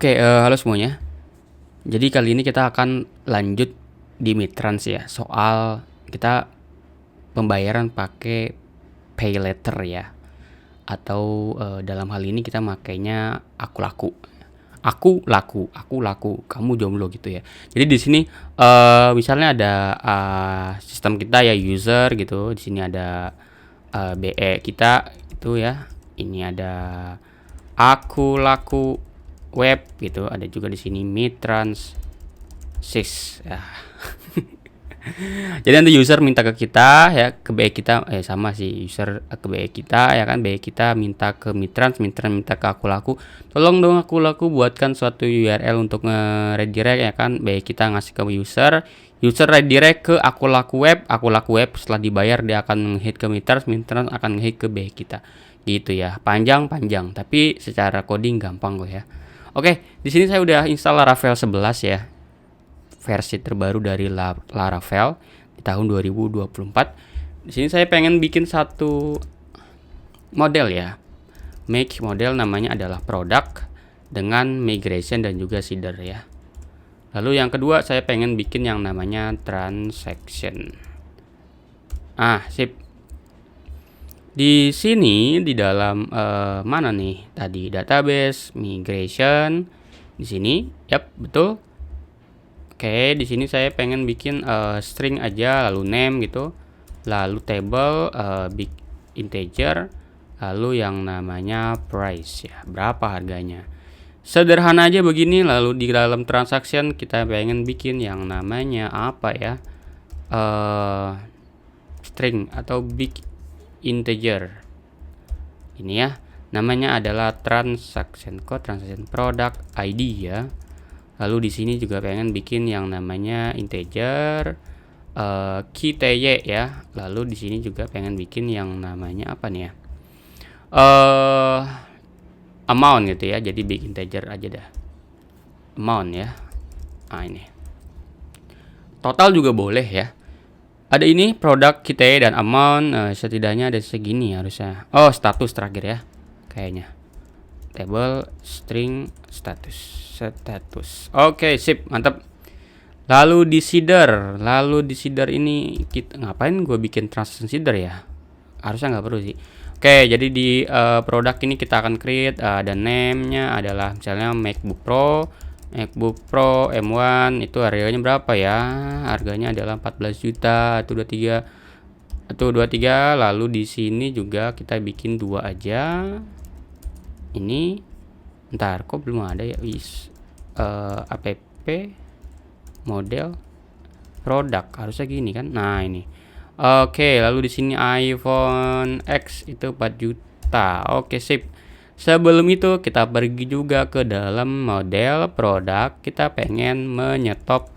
Oke, halo semuanya. Jadi kali ini kita akan lanjut di Mitrans ya, soal kita pembayaran pakai pay letter ya, atau dalam hal ini kita makainya aku laku. Aku laku, kamu jomblo gitu ya. Jadi di sini misalnya ada sistem kita ya, user gitu. Di sini ada BE kita itu ya. Ini ada aku laku web gitu. Ada juga di sini Mitrans 6 ya. Jadi nanti user minta ke kita ya, ke BE kita sama sih, user ke BE kita ya kan, BE kita minta ke Mitrans minta ke aku laku, tolong dong aku laku buatkan suatu URL untuk nge-redirect ya kan. BE kita ngasih ke user redirect ke aku laku web, setelah dibayar dia akan nge-hit ke Mitrans akan nge-hit ke BE kita gitu ya. Panjang tapi secara coding gampang kok ya. Oke, di sini saya udah install Laravel 11 ya, versi terbaru dari Laravel di tahun 2024. Di sini saya pengen bikin satu model ya. Make model namanya adalah product dengan migration dan juga seeder ya. Lalu yang kedua saya pengen bikin yang namanya transaction. Sip. Di sini di dalam mana nih tadi, database, migration. Di sini, yap, betul. Oke, di sini saya pengen bikin string aja, lalu name gitu, lalu table big integer, lalu yang namanya price ya, berapa harganya. Sederhana aja begini. Lalu di dalam transaction kita pengen bikin yang namanya apa ya, string atau big integer. Ini ya, namanya adalah transaction code, transaction product ID ya. Lalu di sini juga pengen bikin yang namanya integer key TY ya. Lalu di sini juga pengen bikin yang namanya apa nih ya, amount gitu ya. Jadi big integer aja dah, amount ya. Ini total juga boleh ya. Ada ini produk kita dan amount, setidaknya ada segini harusnya. Status terakhir ya kayaknya, table string status. Oke, sip, mantap. Lalu di seeder ini kita ngapain gue bikin transaction seeder ya, harusnya nggak perlu sih. Oke, jadi di produk ini kita akan create, ada name-nya adalah misalnya MacBook Pro M1, itu harganya berapa ya? Harganya adalah 14 juta atau 23. Lalu di sini juga kita bikin dua aja. Ini ntar kok belum ada ya, app model produk harusnya gini kan. Nah, ini. Oke, lalu di sini iPhone X itu 4 juta. Oke, sip. Sebelum itu kita pergi juga ke dalam model produk. Kita pengen menyetop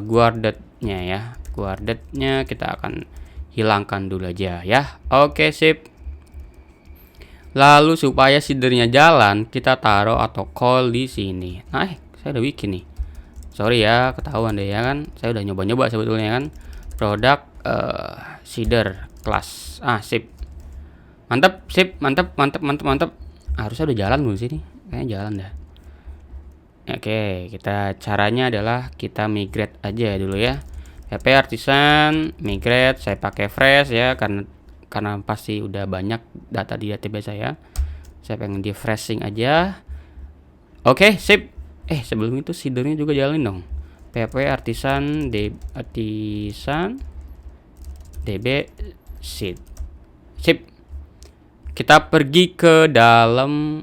guarded-nya ya. Guarded-nya kita akan hilangkan dulu aja ya. Oke, sip. Lalu supaya seedernya jalan, kita taruh atau call di sini. Nah, saya udah bikin nih. Sorry ya, ketahuan deh ya kan. Saya udah nyoba-nyoba sebetulnya kan. Produk seeder class. Sip. Mantap. Harusnya udah jalan belum sih nih? Kayaknya jalan dah. Oke, caranya adalah kita migrate aja dulu ya. PHP artisan migrate, saya pakai fresh ya, karena pasti udah banyak data di database saya. Saya pengen di freshing aja. Oke, sip. Sebelum itu seedernya juga jalanin dong. PHP artisan db seed. Sip. Kita pergi ke dalam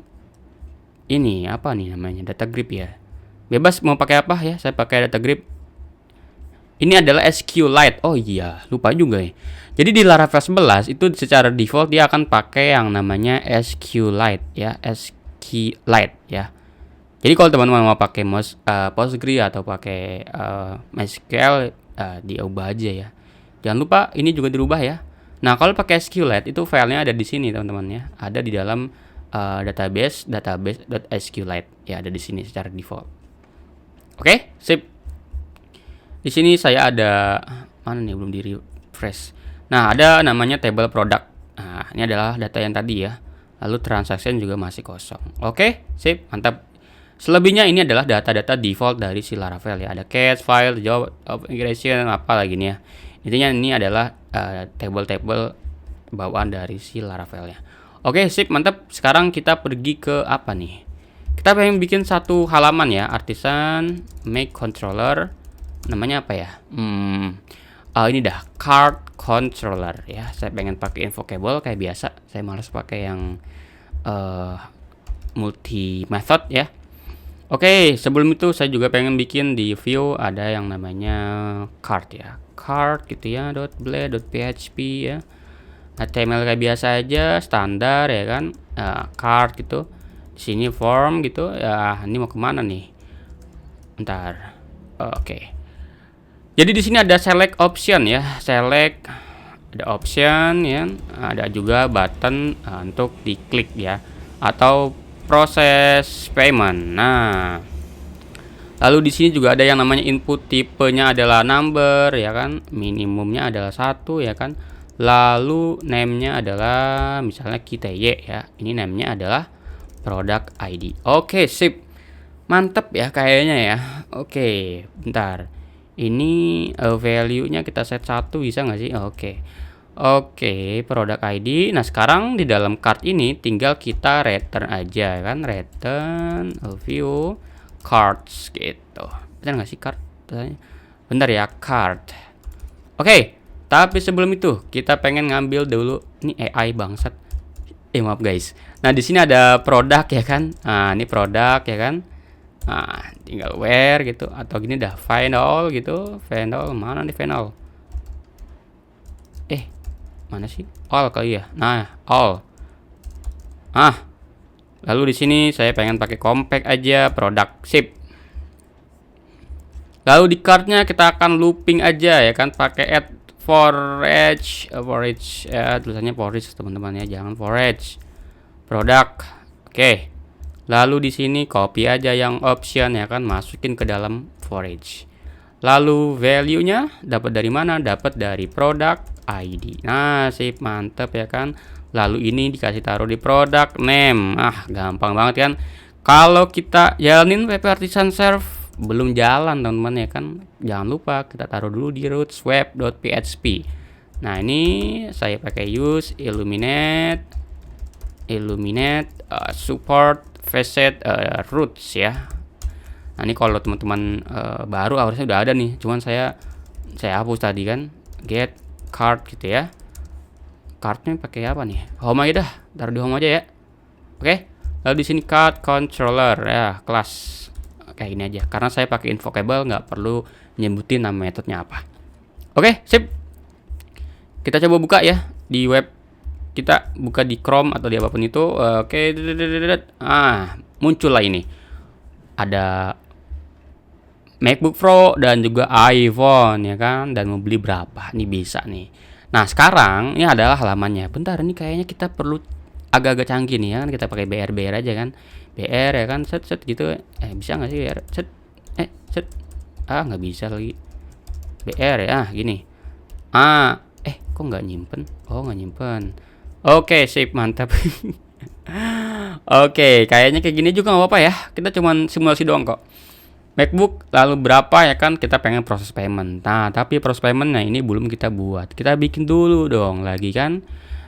ini, apa nih namanya, data grid ya. Bebas mau pakai apa ya, saya pakai data grid. Ini adalah SQLite. Oh iya, lupa juga ya. Jadi di Laravel 11 itu secara default dia akan pakai yang namanya SQLite ya, SQLite ya. Jadi kalau teman-teman mau pakai Postgre atau pakai MySQL, diubah aja ya. Jangan lupa ini juga dirubah ya. Nah, kalau pakai SQLite itu filenya ada di sini teman-teman ya. Ada di dalam database.sqlite ya, ada di sini secara default. Oke, sip. Di sini saya ada mana nih, belum di refresh. Nah, ada namanya table product. Nah, ini adalah data yang tadi ya. Lalu transaction juga masih kosong. Oke, sip, mantap. Selebihnya ini adalah data-data default dari si Laravel ya. Ada cache, file, job, migration, apa lagi nih ya. Intinya ini adalah table-table bawaan dari si Laravel ya. Oke, sip, mantap. Sekarang kita pergi ke apa nih? Kita pengen bikin satu halaman ya, artisan make controller. Namanya apa ya? Ini dah card controller ya. Saya pengen pakai invocable kayak biasa. Saya malas pakai yang multi method ya. Oke, sebelum itu saya juga pengen bikin di view ada yang namanya card ya. Card gitu ya, .blade.php ya. HTML kayak biasa aja, standar ya kan. Card gitu. Di sini form gitu. Ya, ini mau kemana nih? Bentar. Oke. Jadi di sini ada select option ya. Select, ada option ya. Ada juga button untuk diklik ya. Atau proses payment. Nah, lalu di sini juga ada yang namanya input, tipenya adalah number ya kan, minimumnya adalah 1 ya kan. Lalu name-nya adalah misalnya kita ya. Ini name-nya adalah product ID. Oke, sip. Mantep ya kayaknya ya. Oke, bentar. Ini value-nya kita set 1 bisa nggak sih? Oke, product ID. Nah, sekarang di dalam card ini tinggal kita return aja kan, return view cards gitu. Benar nggak sih card? Bentar ya, card. Oke, tapi sebelum itu kita pengen ngambil dulu ini AI bangsat. Maaf guys. Nah, di sini ada produk ya kan. Nah, ini produk ya kan. Nah, tinggal where gitu atau gini dah find all gitu. Find all mana nih find all? Mana sih? All kali ya. Nah, all. Lalu di sini saya pengen pakai compact aja, produk sip. Lalu di cardnya kita akan looping aja ya kan, pakai add for each ya, tulisannya for each teman-teman ya, jangan for each. Produk. Oke. Lalu di sini copy aja yang option ya kan, masukin ke dalam for each. Lalu value-nya dapat dari mana? Dapat dari product ID. Nah, sip, mantep ya kan. Lalu ini dikasih taruh di product name. Gampang banget kan. Kalau kita jalanin WP Artisan Serve belum jalan teman-teman ya kan. Jangan lupa kita taruh dulu di roots web.php. Nah, ini saya pakai use illuminate support facet roots ya. Nah, ini kalau teman-teman baru harusnya udah ada nih. Cuman saya hapus tadi kan. Get card gitu ya. Cardnya pakai apa nih? Home aja dah. Taruh di home aja ya. Oke. Lalu di sini card controller ya, kelas kayak gini aja. Karena saya pakai invocable, nggak perlu nyebutin nama metodenya apa. Oke, sip. Kita coba buka ya di web. Kita buka di Chrome atau di apapun itu. Oke. Muncul lah ini. Ada MacBook Pro dan juga iPhone ya kan, dan mau beli berapa nih bisa nih. Nah, sekarang ini adalah halamannya. Bentar, ini kayaknya kita perlu agak-agak canggih nih ya kan, kita pakai BR aja kan. BR ya kan, set gitu. Bisa nggak sih BR? Set. Nggak bisa lagi. BR ya, gini. Kok nggak nyimpen? Oh, nggak nyimpen. Oke, sip, mantap. Oke, kayaknya kayak gini juga nggak apa-apa ya. Kita cuman simulasi doang kok. MacBook lalu berapa ya kan, kita pengen proses payment. Nah, tapi proses paymentnya ini belum kita buat. Kita bikin dulu dong lagi kan.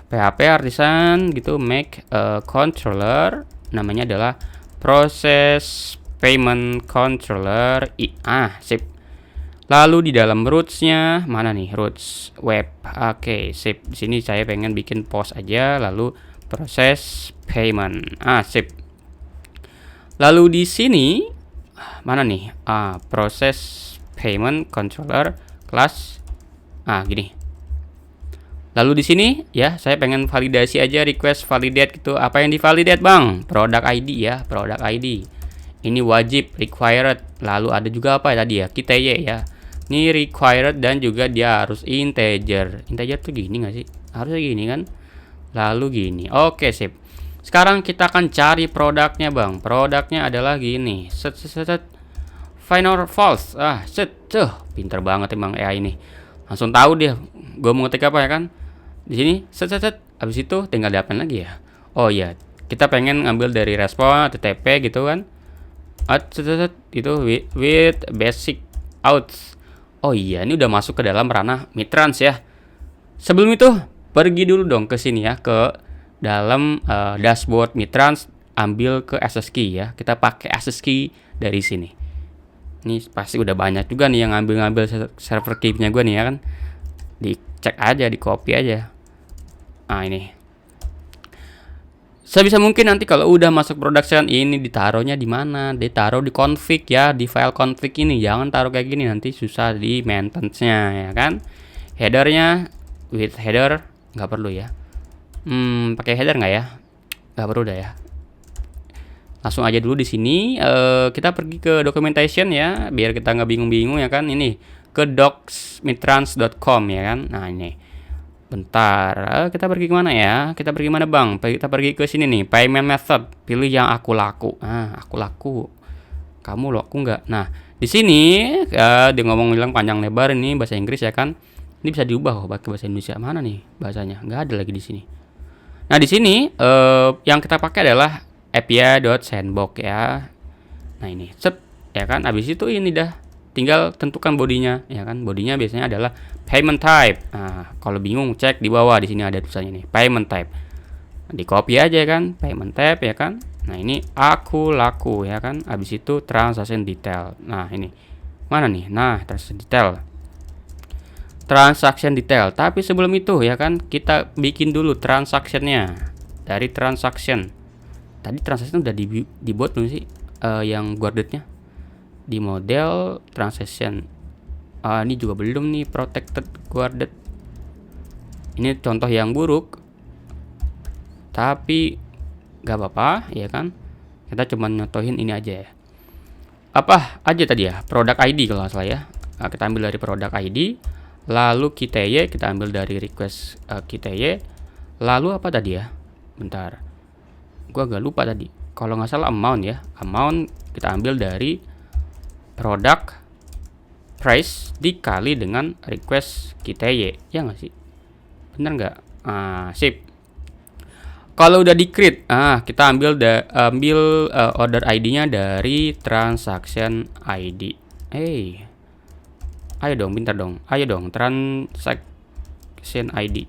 PHP Artisan gitu make controller, namanya adalah process payment controller. Sip. Lalu di dalam roots-nya mana nih? Roots web. Oke, sip. Di sini saya pengen bikin post aja lalu proses payment. Sip. Lalu di sini mana nih? Proses payment controller class. Gini. Lalu di sini ya, saya pengen validasi aja, request validate gitu. Apa yang divalidate, Bang? Product ID ya, product ID. Ini wajib required. Lalu ada juga apa ya tadi ya? Kita ya. Ini required dan juga dia harus integer. Integer tuh gini nggak sih? Harusnya gini kan? Lalu gini. Oke, sip. Sekarang kita akan cari produknya, Bang. Produknya adalah gini. Set. Find or false. Pinter banget emang AI ini. Langsung tahu dia gue mau ngetik apa ya kan. Di sini set. Habis itu tinggal diapain lagi ya? Oh iya, kita pengen ngambil dari respon TTP gitu kan. Itu with basic outs. Oh iya, ini udah masuk ke dalam ranah Mitrans ya. Sebelum itu pergi dulu dong ke sini ya, ke dalam dashboard Mitrans, ambil ke access key ya. Kita pakai access key dari sini. Ini pasti udah banyak juga nih yang ngambil server key-nya gue nih ya kan. Dicek aja, di copy aja. Nah ini. Sebisa mungkin nanti kalau udah masuk production ini ditaruhnya di mana? Ditaruh di config ya, di file config ini. Jangan taruh kayak gini, nanti susah di maintenance-nya ya kan. Headernya with header nggak perlu ya. Pakai header nggak ya? Nggak perlu dah ya. Langsung aja dulu di sini. Kita pergi ke documentation ya, biar kita nggak bingung-bingung ya kan. Ini ke docs.mitrans.com ya kan. Nah ini. Bentar, kita pergi kemana ya? Kita pergi mana bang? Kita pergi ke sini nih, payment method. Pilih yang aku laku. Aku laku. Kamu laku nggak? Nah, di sini dia bilang panjang lebar ini bahasa Inggris ya kan. Ini bisa diubah ke bahasa Indonesia. Mana nih bahasanya? Nggak ada lagi di sini. Nah, di sini yang kita pakai adalah API.sandbox ya. Nah, ini set ya kan. Habis itu ini dah. Tinggal tentukan bodinya ya kan. Bodinya biasanya adalah payment type. Nah, kalau bingung cek di bawah, di sini ada tulisannya nih, payment type. Di copy aja kan, payment type ya kan. Nah, ini aku laku ya kan. Habis itu transaction detail. Nah, ini. Mana nih? Nah, transaction detail. Transaction detail. Tapi sebelum itu ya kan, kita bikin dulu transactionnya. Dari transaction. Tadi transaction udah dibuat belum sih? Yang guardednya di model transaction. Ini juga belum nih, protected guarded. Ini contoh yang buruk, tapi gak apa-apa ya kan. Kita cuma nyotohin ini aja ya. Apa aja tadi ya? Product ID kalau nggak salah ya. Kita ambil dari product ID. Lalu KTY kita ambil dari request KTY. Lalu apa tadi ya? Bentar, gua agak lupa tadi. Kalau nggak salah amount ya. Amount kita ambil dari product price dikali dengan request KTY, ya nggak sih? Bener nggak? Sip. Kalau udah di-create, kita ambil order ID-nya dari transaction ID. Ayo dong, pintar dong. Ayo dong, transaction ID.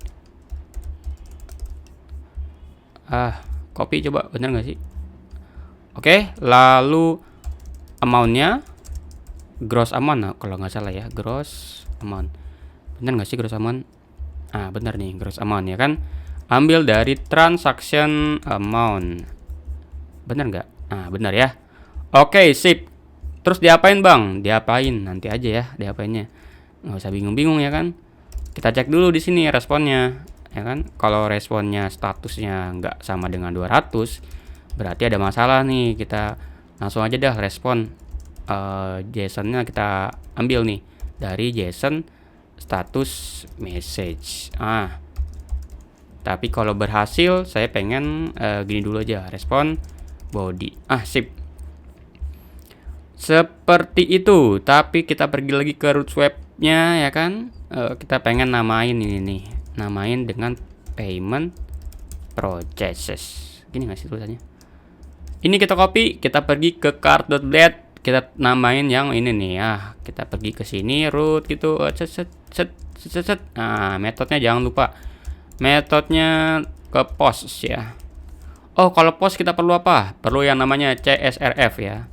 Copy coba, bener nggak sih? Oke, lalu amount-nya gross amount, kalau nggak salah ya, gross amount. Bener nggak sih gross amount? Bener nih, gross amount ya kan. Ambil dari transaction amount. Bener nggak? Bener ya. Oke, sip. Terus diapain bang? Diapain nanti aja ya, diapainnya. Nggak usah bingung-bingung ya kan. Kita cek dulu di sini responnya, ya kan. Kalau responnya statusnya nggak sama dengan 200, berarti ada masalah nih. Kita langsung aja dah respon. JSON-nya kita ambil nih dari JSON status message. Tapi kalau berhasil, saya pengen gini dulu aja, respon body. Sip. Seperti itu. Tapi kita pergi lagi ke root web-nya ya kan. Kita pengen namain ini nih, namain dengan payment processes. Gini nggak sih tulisannya? Ini kita copy, kita pergi ke cart.blade. Kita namain yang ini nih ya. Kita pergi ke sini root gitu. Metodenya jangan lupa. Metodenya ke post ya. Kalau post kita perlu apa? Perlu yang namanya CSRF ya.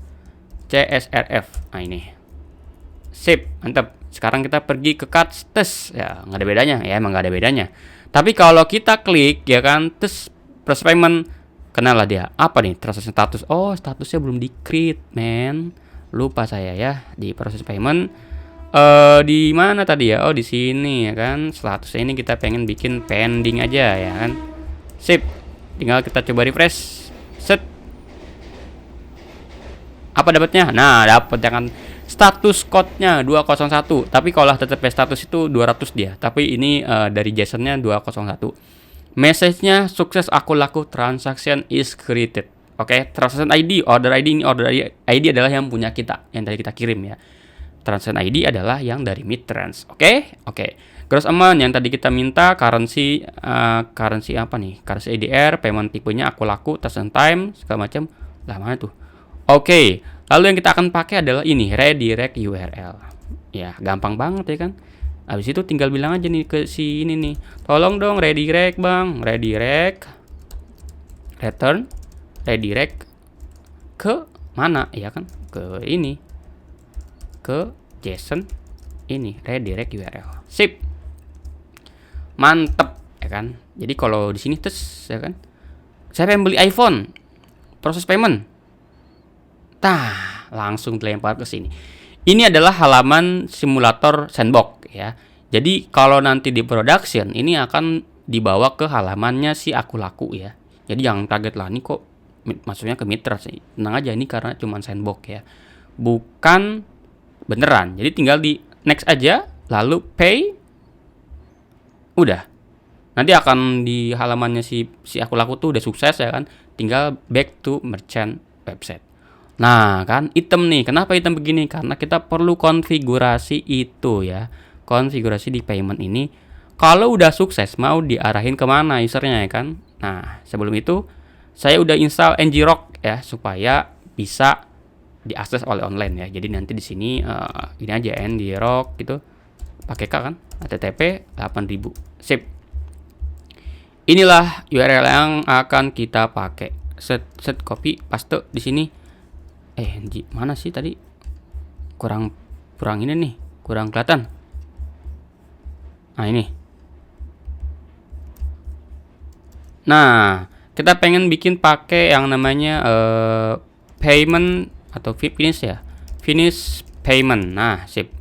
CSRF. Ini. Sip, mantap. Sekarang kita pergi ke cart test ya, nggak ada bedanya. Ya emang nggak ada bedanya. Tapi kalau kita klik ya kan, test press payment, kenalah dia. Apa nih transaction status? Statusnya belum di-create, men. Lupa saya ya di proses payment. Di mana tadi ya? Di sini ya kan. Statusnya ini kita pengen bikin pending aja ya kan. Sip. Tinggal kita coba refresh. Set. Apa dapatnya? Nah, dapat ya kan. Status code-nya 201. Tapi kalau TTP status itu 200 dia. Tapi ini dari JSON-nya 201. Message-nya sukses, aku laku, transaction is created. Oke, transaction ID, order ID, ini order ID adalah yang punya kita, yang tadi kita kirim ya. Transaction ID adalah yang dari Mitrans. Oke. Gross amount yang tadi kita minta, currency apa nih? Currency ADR, payment tipenya aku laku, transaction time, segala macam. Lah mana tuh? Oke, lalu yang kita akan pakai adalah ini, redirect URL. Ya, gampang banget ya kan. Habis itu tinggal bilang aja nih ke si ini nih, tolong dong redirect bang, redirect, return, redirect ke mana ya kan, ke ini, ke JSON ini, redirect URL. Sip, mantep ya kan. Jadi kalau di sini tes ya kan, saya pengen beli iPhone, proses payment, langsung dilempar ke sini. Ini adalah halaman simulator sandbox ya. Jadi kalau nanti di production ini akan dibawa ke halamannya si aku laku ya. Jadi jangan kaget lah, ini kok maksudnya ke mitra sih. Tenang aja, ini karena cuma sandbox ya. Bukan beneran. Jadi tinggal di next aja, lalu pay. Udah. Nanti akan di halamannya si aku laku tuh udah sukses ya kan. Tinggal back to merchant website. Nah kan item nih, kenapa item begini? Karena kita perlu konfigurasi itu ya, konfigurasi di payment ini. Kalau udah sukses mau diarahin kemana usernya ya kan. Nah sebelum itu saya udah install ngrok ya, supaya bisa diakses oleh online ya. Jadi nanti di sini ini aja ngrok gitu, pakai K kan, http 8000. Sip. Inilah URL yang akan kita pakai. Set copy paste di sini. Mana sih tadi? Kurang ini nih, kurang kelihatan. Nah, ini. Nah, kita pengen bikin pakai yang namanya payment atau finish ya. Finish payment. Nah, sip.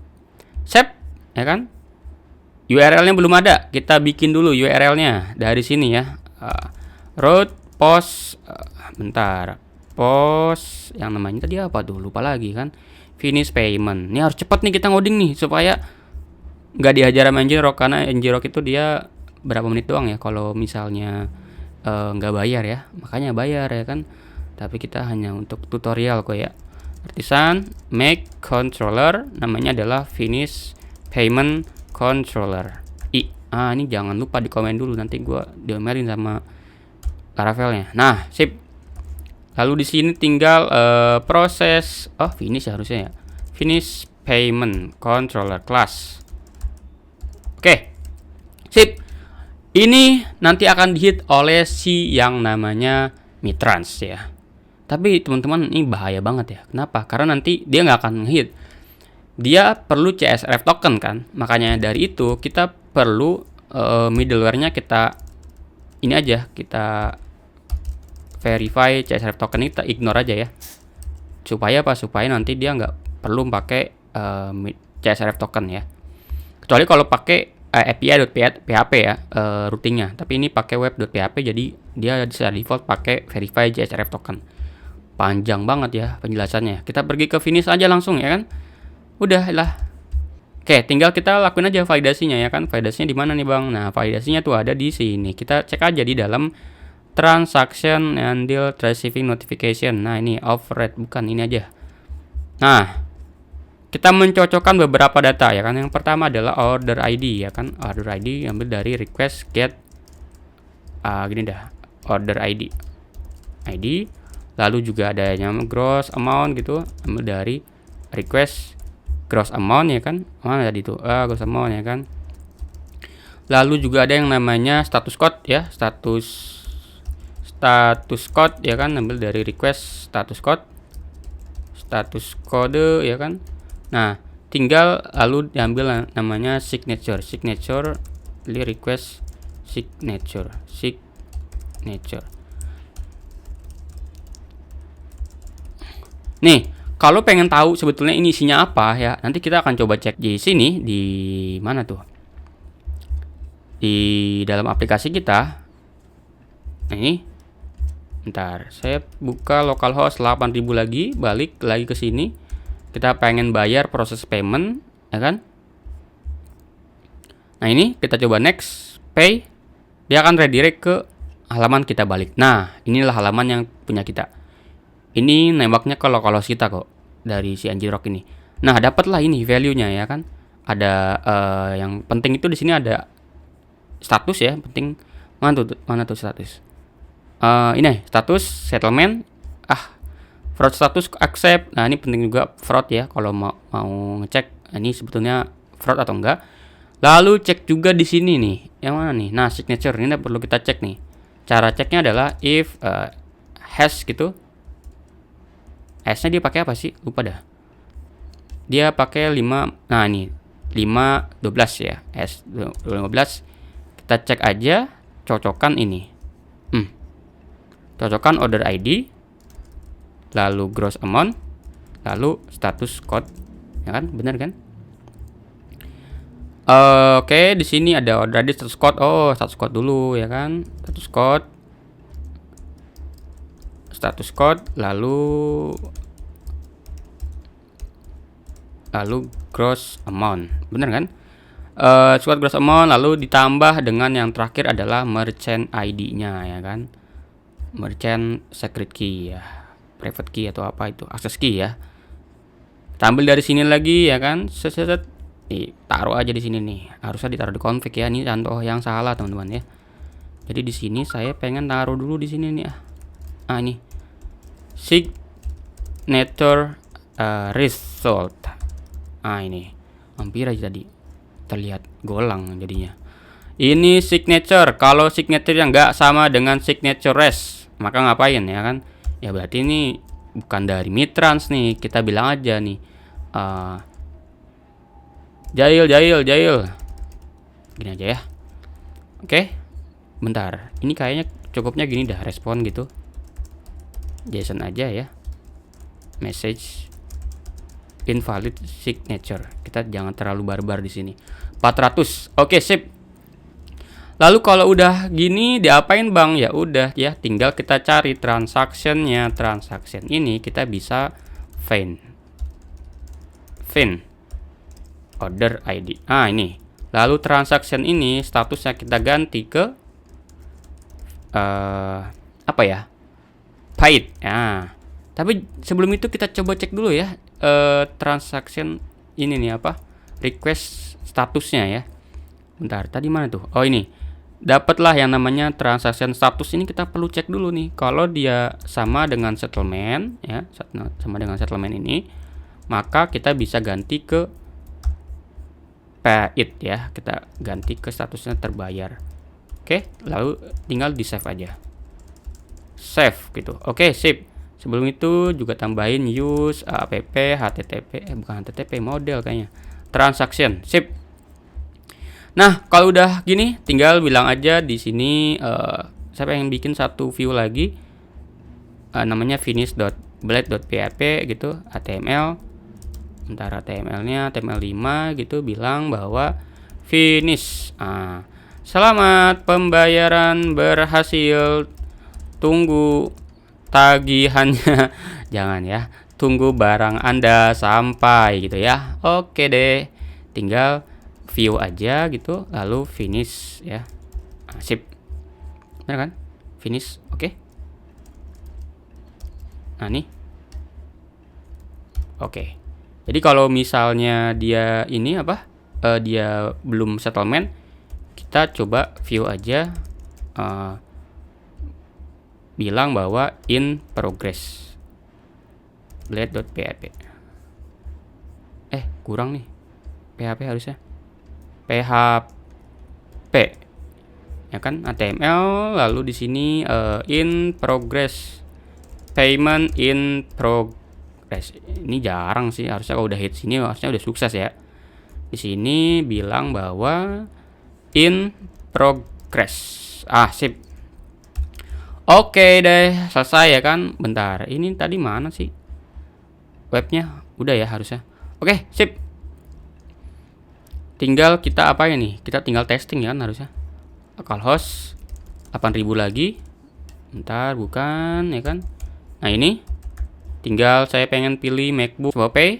Save, ya kan? URL-nya belum ada. Kita bikin dulu URL-nya dari sini ya. Road post bentar. Post yang namanya tadi apa tuh, lupa lagi kan. Finish payment. Ini harus cepat nih kita ngoding nih supaya nggak dihajar sama ngrok, karena ngrok itu dia berapa menit doang ya kalau misalnya nggak bayar ya, makanya bayar ya kan. Tapi kita hanya untuk tutorial kok ya. Artisan make controller namanya adalah finish payment controller. Ini jangan lupa di komen dulu, nanti gua diomelin sama Laravelnya. Nah, sip. Lalu di sini tinggal proses finish harusnya ya. Finish payment controller class. Oke. Sip. Ini nanti akan dihit oleh si yang namanya mitrans ya. Tapi teman-teman ini bahaya banget ya. Kenapa? Karena nanti dia nggak akan ngehit. Dia perlu CSRF token kan. Makanya dari itu kita perlu middleware-nya kita ini aja, kita verify CSRF token, kita ignore aja ya. Supaya apa? Supaya nanti dia nggak perlu pakai CSRF token ya. Kecuali kalau pakai API.php ya routingnya. Tapi ini pakai web.php, jadi dia secara default pakai verify CSRF token. Panjang banget ya penjelasannya. Kita pergi ke finish aja langsung ya kan. Udah lah. Oke, tinggal kita lakuin aja validasinya ya kan. Validasinya di mana nih Bang? Nah, validasinya tuh ada di sini. Kita cek aja di dalam transaction handle receiving notification. Nah, ini override, bukan ini aja. Nah, kita mencocokkan beberapa data ya kan. Yang pertama adalah order ID ya kan. Order ID ambil dari request get gini dah. Order ID. Lalu juga ada yang gross amount gitu, ambil dari request gross amount ya kan. Mana tadi itu? Gross amount ya kan. Lalu juga ada yang namanya status code ya, status code ya kan, ambil dari request status code ya kan. Nah, tinggal lalu diambil namanya signature request signature. Nih, kalau pengen tahu sebetulnya ini isinya apa ya, nanti kita akan coba cek di sini, di mana tuh, di dalam aplikasi kita. Nah, ini bentar, saya buka localhost 8000 lagi, balik lagi ke sini. Kita pengen bayar proses payment, ya kan? Nah, ini kita coba next, pay. Dia akan redirect ke halaman kita balik. Nah, inilah halaman yang punya kita. Ini nembaknya ke localhost kita kok, dari si ngrok ini. Nah, dapatlah ini value-nya ya kan? Ada yang penting itu di sini ada status ya, penting. Mana tuh status? Ini status settlement Fraud status accept. Nah, ini penting juga fraud ya kalau mau ngecek ini sebetulnya fraud atau enggak. Lalu cek juga di sini nih. Yang mana nih? Nah, signature ini perlu kita cek nih. Cara ceknya adalah if hash gitu. Hashnya dia pakai apa sih? Lupa dah. Dia pakai 5. Nah, ini 5 12 ya. Hash 15. Kita cek aja cocokan ini. Cocokkan order ID, lalu gross amount, lalu status code, ya kan? Benar kan? Oke, di sini ada order ID, status code. Oh, status code dulu ya kan? Status code, lalu gross amount, benar kan? Status gross amount, lalu ditambah dengan yang terakhir adalah merchant ID-nya ya kan? Merchant secret key ya, private key atau apa itu, access key ya. Tampil dari sini lagi ya kan, nih, taruh aja di sini nih. Harusnya ditaruh di config ya. Ini contoh yang salah teman-teman ya. Jadi di sini saya pengen taruh dulu di sini nih. Ini signature result. Ini hampir aja tadi terlihat golang jadinya. Ini signature. Kalau signature yang nggak sama dengan signature res, maka ngapain ya kan? Ya berarti ini bukan dari Mitrans nih. Kita bilang aja nih Jail. Gini aja ya. Oke. Bentar. Ini kayaknya cukupnya gini dah, respon gitu. JSON aja ya. Message invalid signature. Kita jangan terlalu barbar di sini. 400. Oke, sip. Lalu kalau udah gini diapain Bang? Ya udah ya, tinggal kita cari transaksinya. Transaction ini kita bisa find order ID. Ini. Lalu transaction ini statusnya kita ganti ke apa ya? Paid. Tapi sebelum itu kita coba cek dulu ya transaction ini nih apa? Request statusnya ya. Bentar, tadi mana tuh? Oh, ini. Dapatlah yang namanya transaction status. Ini kita perlu cek dulu nih. Kalau dia sama dengan settlement ya, sama dengan settlement ini, maka kita bisa ganti ke paid ya. Kita ganti ke statusnya terbayar. Oke, lalu tinggal di save aja. Save gitu. Oke, sip. Sebelum itu juga tambahin use app http bukan http, model kayaknya. Transaction. Sip. Nah, kalau udah gini tinggal bilang aja di sini saya pengen bikin satu view lagi. Namanya finish.blade.php gitu, HTML. Bentar, HTML-nya HTML5 gitu, bilang bahwa finish. Selamat pembayaran berhasil. Tunggu tagihannya. Jangan ya. Tunggu barang Anda sampai gitu ya. Oke deh. Tinggal view aja gitu, lalu finish ya. Sip. Benar kan? Finish. Oke. Nah, nih. Oke. Jadi kalau misalnya dia ini apa? Dia belum settlement, kita coba view aja, bilang bahwa in progress blade.php. Kurang nih. PHP harusnya. PHP. Ya kan? HTML, lalu di sini in progress. Payment in progress. Ini jarang sih, harusnya kalau udah hit sini harusnya udah sukses ya. Di sini bilang bahwa in progress. Sip. Oke deh, selesai ya kan? Bentar, ini tadi mana sih? Webnya udah ya harusnya. Oke, sip. Tinggal kita apa ya nih? Kita tinggal testing ya kan harusnya. Localhost 8000 lagi. Bentar, bukan ya kan? Nah, ini tinggal saya pengen pilih MacBook Pay.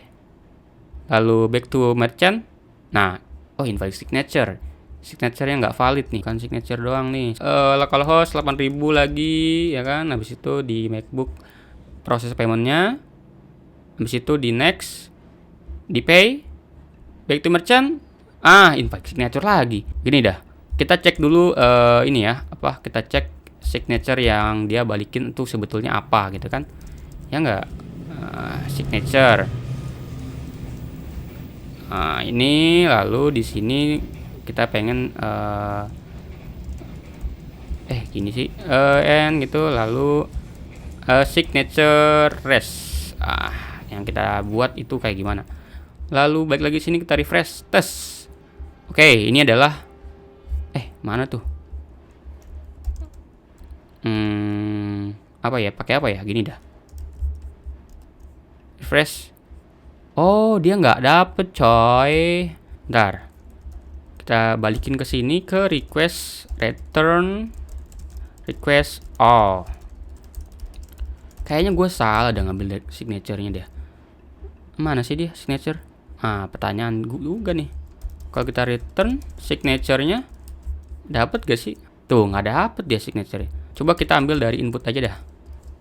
Lalu back to merchant. Nah, invalid signature. Signature-nya nggak valid nih, kan signature doang nih. Localhost 8000 lagi ya kan. Habis itu di MacBook proses paymentnya. Habis itu di next, di pay, back to merchant. Invalid signature lagi. Gini dah. Kita cek dulu ini ya, kita cek signature yang dia balikin itu sebetulnya apa gitu kan. ya nggak? Signature. Ini lalu di sini kita pengen gini sih, and gitu, lalu signature rest. Yang kita buat itu kayak gimana? Lalu balik lagi sini, kita refresh tes. Oke, ini adalah mana tuh? Apa ya? Pakai apa ya? Gini dah. Refresh. Oh, dia nggak dapet, coy. Bentar. Kita balikin ke sini, ke request return request all. Kayaknya gue salah dah ngambil signature-nya dia. Mana sih dia signature? Pertanyaan gue juga nih. Kalau kita return signature-nya, dapat gak sih? Tuh, nggak dapet dia signature-nya. Coba kita ambil dari input aja dah.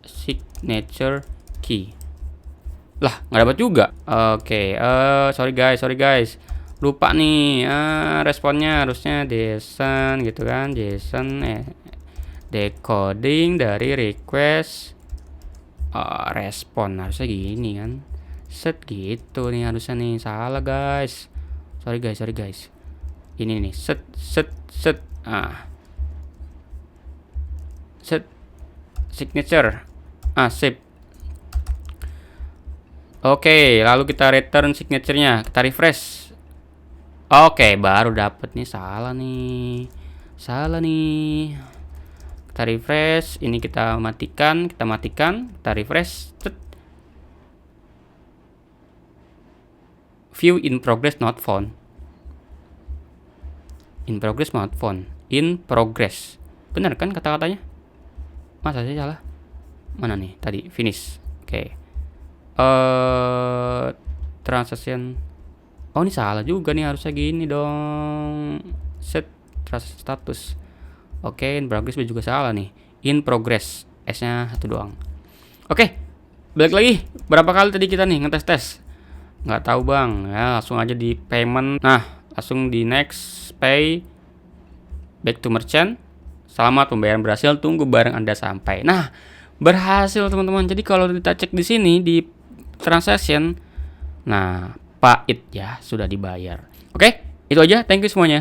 Signature key. Lah, nggak dapat juga. Oke, sorry guys. Lupa nih, responnya harusnya JSON gitu kan. JSON decoding dari request respon, harusnya gini kan. Set gitu nih harusnya nih. Salah guys. Sorry guys. Ini nih, set. Set signature. Sip. Oke, lalu kita return signature-nya, kita refresh. Oke, baru dapet nih. Salah nih. Kita refresh, ini kita matikan, kita refresh. View in progress not found. In progress. Benar kan kata-katanya? Masa sih salah? Mana nih tadi? Finish. Oke. Transaction. Oh, ini salah juga nih, harusnya gini dong. Set transaction status. Oke, in progress juga salah nih. In progress, S-nya 1 doang. Oke. Balik lagi. Berapa kali tadi kita nih ngetes-tes? Nggak tahu, Bang. Ya, langsung aja di payment. Nah, langsung di next pay. Back to merchant. Selamat, pembayaran berhasil, tunggu barang Anda sampai. Nah, berhasil teman-teman. Jadi kalau kita cek di sini di transaction, nah, paid ya, sudah dibayar. Oke, itu aja. Thank you semuanya.